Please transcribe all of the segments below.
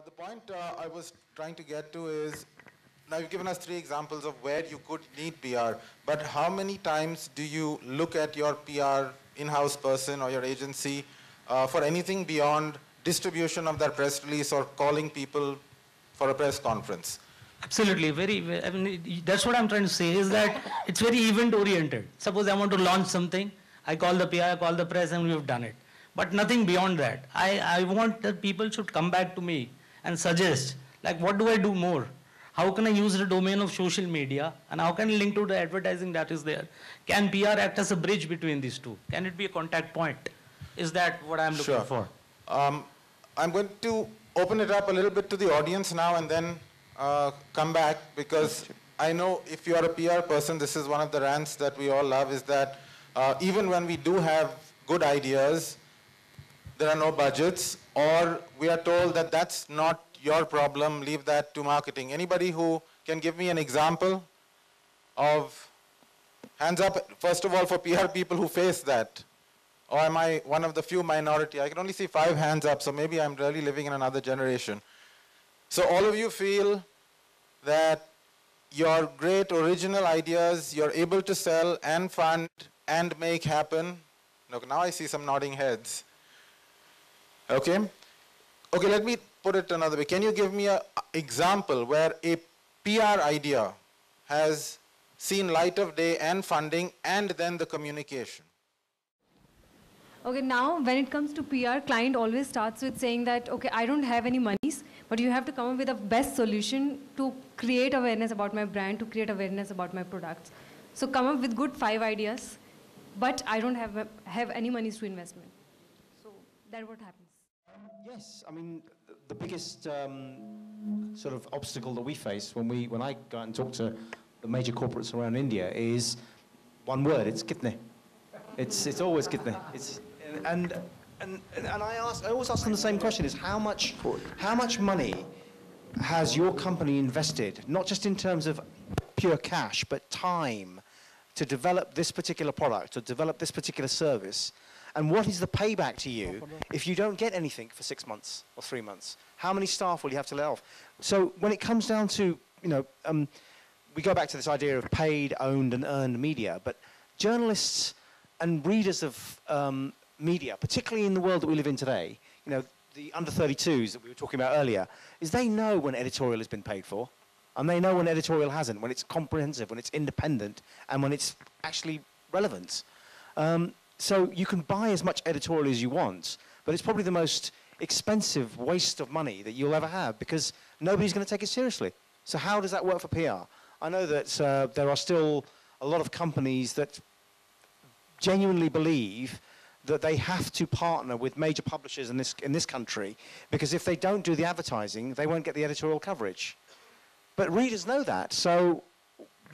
The point I was trying to get to is, now you've given us 3 examples of where you could need PR, but how many times do you look at your PR in-house person or your agency for anything beyond distribution of that press release or calling people for a press conference? Absolutely, I mean, that's what I'm trying to say is that it's very event oriented. Suppose I want to launch something, I call the PR, I call the press, and we've done it. But nothing beyond that. I want that people should come back to me and suggest, like, what do I do more? How can I use the domain of social media, and how can I link to the advertising that is there? Can PR act as a bridge between these two? Can it be a contact point? Is that what I'm looking for? I'm going to open it up a little bit to the audience now and then come back, because I know if you are a PR person, this is one of the rants that we all love, is that even when we do have good ideas, there are no budgets, or we are told that that's not your problem, leave that to marketing. Anybody who can give me an example of, hands up, first of all, for PR people who face that? Or am I one of the few minority? I can only see 5 hands up, so maybe I'm really living in another generation. So all of you feel that your great original ideas, you're able to sell and fund and make happen. Look, now I see some nodding heads. Okay? Okay, let me put it another way. Can you give me an example where a PR idea has seen light of day and funding and then the communication? Okay, now when it comes to PR, client always starts with saying that, okay, I don't have any monies, but you have to come up with the best solution to create awareness about my brand, to create awareness about my products. So come up with good 5 ideas, but I don't have any monies to investment. So that's what happens. Yes, I mean, the biggest sort of obstacle that we face when I go out and talk to the major corporates around India is one word, it's kitne. It's always kitne. And I always ask them the same question: is how much money has your company invested, not just in terms of pure cash, but time, to develop this particular product or develop this particular service? And what is the payback to you if you don't get anything for 6 months or 3 months? How many staff will you have to lay off? So when it comes down to, we go back to this idea of paid, owned, and earned media, but journalists and readers of media, particularly in the world that we live in today, the under 32s that we were talking about earlier, is they know when editorial has been paid for, and they know when editorial hasn't, when it's comprehensive, when it's independent, and when it's actually relevant. So you can buy as much editorial as you want, but it's probably the most expensive waste of money that you'll ever have, because nobody's going to take it seriously. So how does that work for PR? I know that there are still a lot of companies that genuinely believe that they have to partner with major publishers in this country, because if they don't do the advertising, they won't get the editorial coverage. But readers know that. So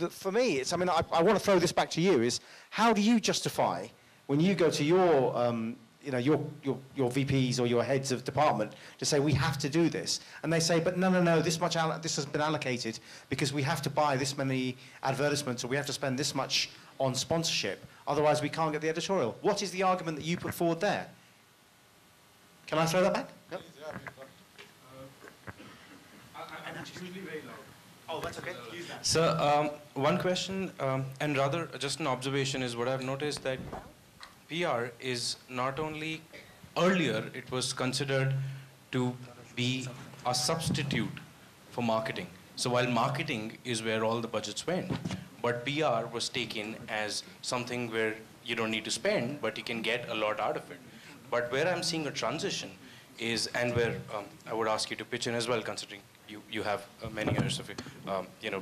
for me, I want to throw this back to you, is how do you justify when you go to your VPs or your heads of department to say, we have to do this, and they say, but no, this has been allocated because we have to buy this many advertisements, or we have to spend this much on sponsorship, otherwise we can't get the editorial. What is the argument that you put forward there? Can I throw that back? Yep. I'm actually very loud. Oh, that's okay. Use that. So one question, and rather just an observation, is what I've noticed that PR is not only, earlier it was considered to be a substitute for marketing. So while marketing is where all the budgets went, but PR was taken as something where you don't need to spend, but you can get a lot out of it. But where I'm seeing a transition is, and where I would ask you to pitch in as well, considering you have many years of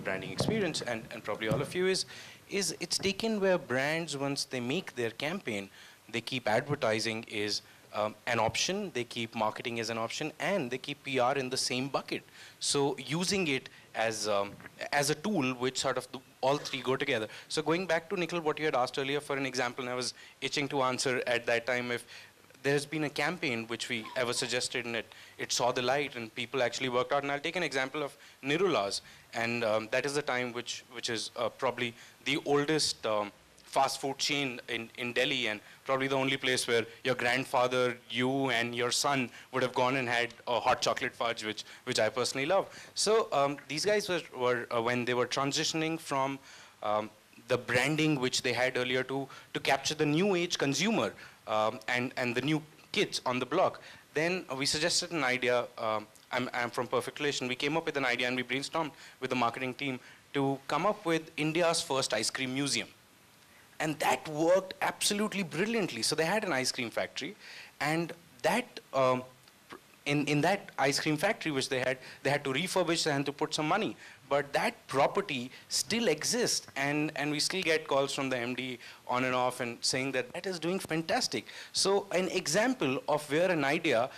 branding experience, and probably all of you, is it's taken where brands, once they make their campaign, they keep advertising is an option, they keep marketing as an option, and they keep PR in the same bucket. So using it as a tool which sort of all 3 go together. So going back to Nikhil, what you had asked earlier for an example, and I was itching to answer at that time, if there's been a campaign which we ever suggested and it saw the light and people actually worked out. And I'll take an example of Nirula's, and that is the time which is probably the oldest fast food chain in Delhi, and probably the only place where your grandfather, you, and your son would have gone and had a hot chocolate fudge, which I personally love. So these guys were when they were transitioning from the branding which they had earlier to capture the new age consumer and the new kids on the block. Then we suggested an idea. I'm from Perfect Relation. We came up with an idea and we brainstormed with the marketing team to come up with India's first ice cream museum. And that worked absolutely brilliantly. So they had an ice cream factory, and that in that ice cream factory which they had to refurbish and to put some money. But that property still exists, and we still get calls from the MD on and off and saying that is doing fantastic. So an example of where an idea,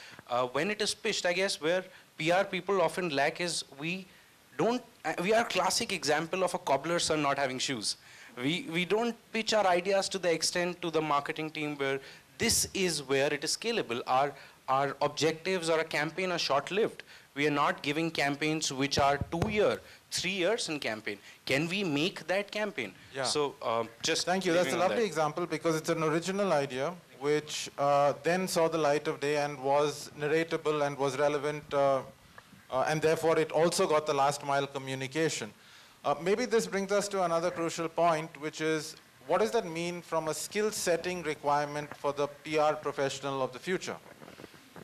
when it is pitched, I guess where PR people often lack is we are a classic example of a cobbler's son not having shoes. We don't pitch our ideas to the extent to the marketing team where this is where it is scalable. Our objectives or a campaign are short-lived. We are not giving campaigns which are 2 years, 3 years in campaign. Can we make that campaign? Yeah. So just thank you. That's a lovely example because it's an original idea which then saw the light of day and was narratable and was relevant, and therefore it also got the last mile communication. Maybe this brings us to another crucial point, which is what does that mean from a skill setting requirement for the PR professional of the future?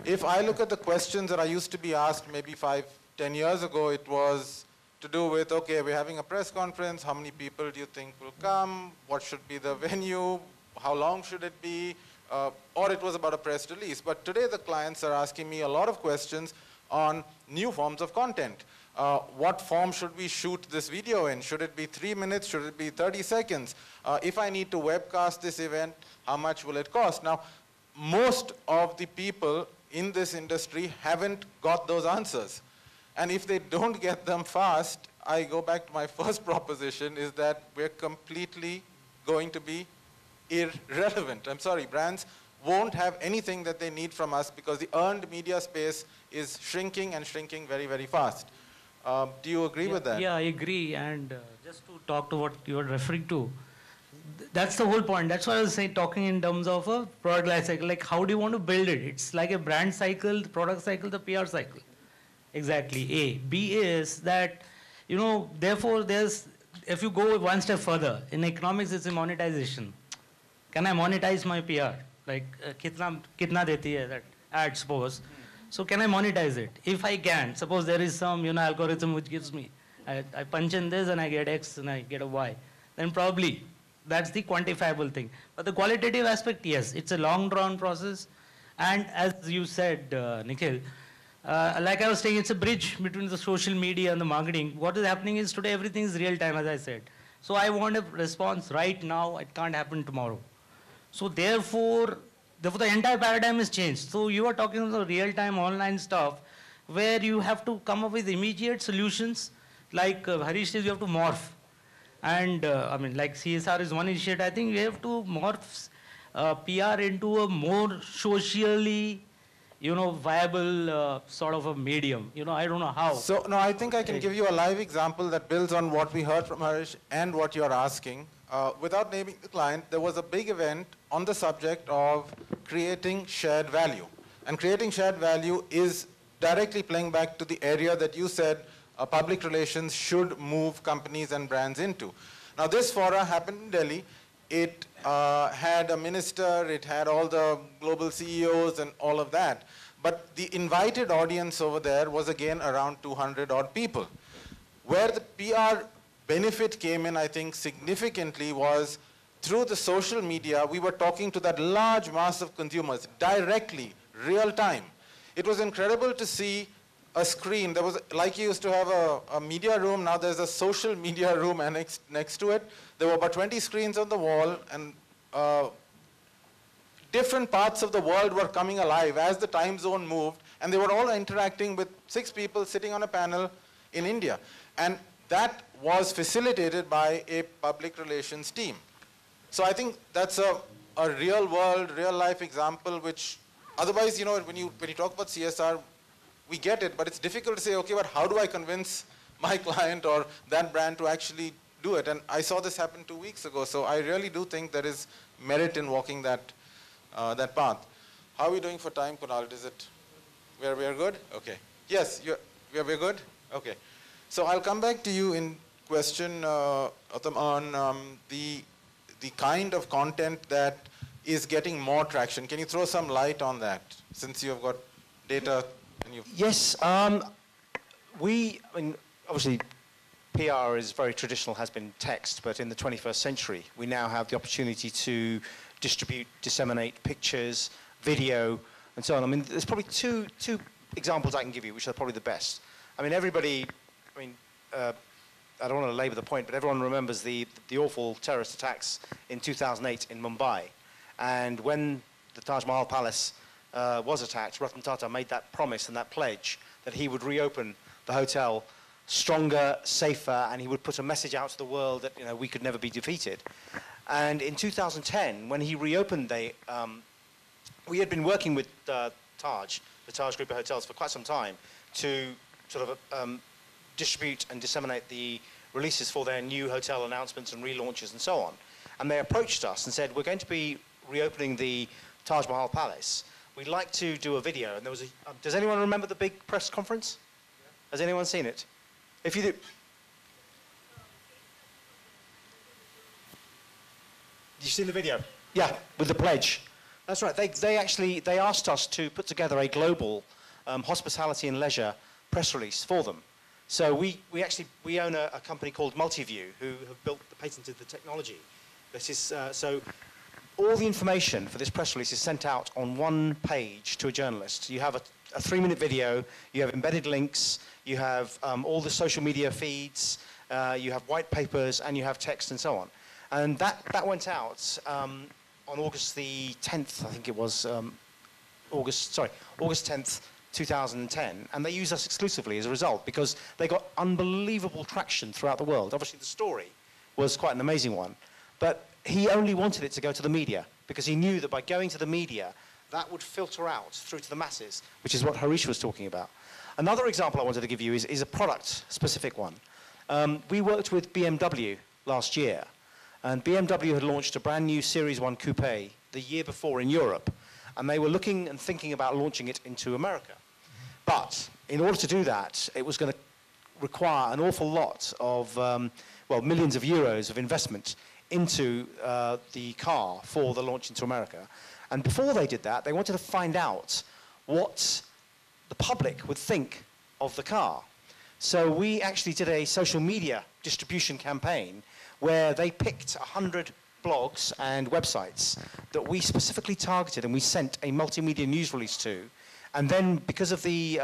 If I look at the questions that I used to be asked maybe 5, 10 years ago, it was to do with, okay, we're having a press conference, how many people do you think will come, what should be the venue, how long should it be, or it was about a press release. But today the clients are asking me a lot of questions on new forms of content. What form should we shoot this video in? Should it be 3 minutes? Should it be 30 seconds? If I need to webcast this event, how much will it cost? Now, most of the people in this industry haven't got those answers. And if they don't get them fast, I go back to my first proposition is that we're completely going to be irrelevant. I'm sorry, brands won't have anything that they need from us because the earned media space is shrinking and shrinking very, very fast. Do you agree with that? Yeah, I agree. And just to talk to what you were referring to, that's the whole point. That's why I was saying, talking in terms of a product life cycle. Like, how do you want to build it? It's like a brand cycle, the product cycle, the PR cycle. Exactly, A. B is that, therefore, if you go one step further, in economics, it's a monetization. Can I monetize my PR? Like, kitna deti hai that ad, suppose. So can I monetize it? If I can, suppose there is some algorithm which gives me, I punch in this and I get X and I get a Y, then probably that's the quantifiable thing. But the qualitative aspect, yes, it's a long drawn process. And as you said, Nikhil, like I was saying, it's a bridge between the social media and the marketing. What is happening is today everything is real time, as I said. So I want a response right now, it can't happen tomorrow. So therefore the entire paradigm is changed. So you are talking about real-time online stuff where you have to come up with immediate solutions. Like Harish says, you have to morph. And like CSR is one initiative. I think we have to morph PR into a more socially, viable sort of a medium. I don't know how. So, no, I think I can give you a live example that builds on what we heard from Harish and what you're asking. Without naming the client, there was a big event on the subject of creating shared value. And creating shared value is directly playing back to the area that you said public relations should move companies and brands into. Now, this fora happened in Delhi. It had a minister, it had all the global CEOs and all of that. But the invited audience over there was again around 200 odd people. Where the PR benefit came in, I think, significantly was through the social media, we were talking to that large mass of consumers directly, real time. It was incredible to see a screen. There was, like you used to have a media room, now there's a social media room annexed next to it. There were about 20 screens on the wall, and different parts of the world were coming alive as the time zone moved, and they were all interacting with 6 people sitting on a panel in India. And that was facilitated by a public relations team. So I think that's a real world, real life example, which otherwise, when you talk about CSR, we get it, but it's difficult to say, okay, but how do I convince my client or that brand to actually do it. And I saw this happen 2 weeks ago, so I really do think there is merit in walking that, that path. How are we doing for time, Kunal? Is it, we're good? Okay. Yes, we're good? Okay. So I'll come back to you in question, Gautam, on the kind of content that is getting more traction. Can you throw some light on that, since you have got data? And you've Yes, I mean, obviously, PR is very traditional, has been text, but in the 21st century, we now have the opportunity to distribute, disseminate pictures, video, and so on. I mean, there's probably two examples I can give you, which are probably the best. I mean, everybody, I mean, I don't want to labour the point, but everyone remembers the awful terrorist attacks in 2008 in Mumbai. And when the Taj Mahal Palace was attacked, Ratan Tata made that promise and that pledge that he would reopen the hotel stronger, safer, and he would put a message out to the world that, you know, we could never be defeated. And in 2010, when he reopened we had been working with the Taj Group of Hotels, for quite some time to sort of distribute and disseminate the releases for their new hotel announcements and relaunches and so on. And they approached us and said, we're going to be reopening the Taj Mahal Palace. We'd like to do a video. And there was a, does anyone remember the big press conference? Yeah. Has anyone seen it? If you do, you seen the video? Yeah, with the pledge. That's right. They asked us to put together a global hospitality and leisure press release for them. So we own a company called Multiview, who have patented the technology. This is so all the information for this press release is sent out on one page to a journalist. You have a 3-minute video, you have embedded links, you have all the social media feeds, you have white papers, and you have text and so on. And that went out on August the 10th, I think it was, August 10th, 2010, and they used us exclusively as a result because they got unbelievable traction throughout the world. Obviously, the story was quite an amazing one, but he only wanted it to go to the media because he knew that by going to the media, that would filter out through to the masses, which is what Harish was talking about. Another example I wanted to give you is a product-specific one. We worked with BMW last year, and BMW had launched a brand new Series 1 coupe the year before in Europe, and they were looking and thinking about launching it into America. But in order to do that, it was going to require an awful lot of, well, millions of euros of investment into the car for the launch into America. And before they did that, they wanted to find out what the public would think of the car. So we actually did a social media distribution campaign where they picked 100 blogs and websites that we specifically targeted and we sent a multimedia news release to. And then because of the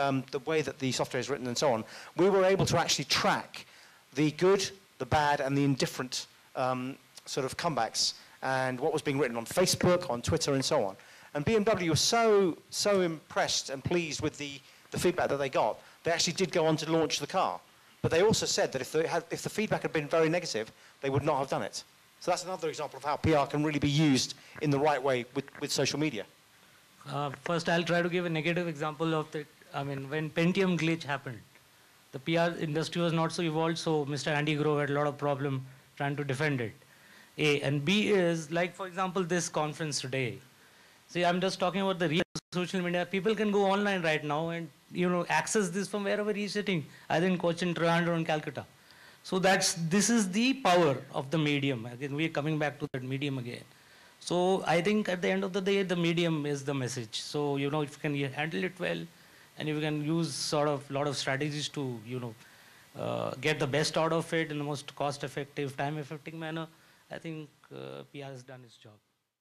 way that the software is written and so on, we were able to actually track the good, the bad, and the indifferent sort of comebacks and what was being written on Facebook, on Twitter, and so on. And BMW was so impressed and pleased with the feedback that they got, they actually did go on to launch the car. But they also said that if the feedback had been very negative, they would not have done it. So that's another example of how PR can really be used in the right way with social media. First, I'll try to give a negative example of the, I mean, when Pentium glitch happened, the PR industry was not so evolved, so Mr. Andy Grove had a lot of problem trying to defend it. A. And B is, like, for example, this conference today. See, I'm just talking about the real social media. People can go online right now and, you know, access this from wherever he's sitting, either in Cochin, Trivandrum, or in Calcutta. So this is the power of the medium. Again, we're coming back to that medium again. So I think at the end of the day, the medium is the message. So, you know, if you can handle it well, and if you can use sort of a lot of strategies to, you know, get the best out of it in the most cost-effective, time-effective manner, I think PR has done its job.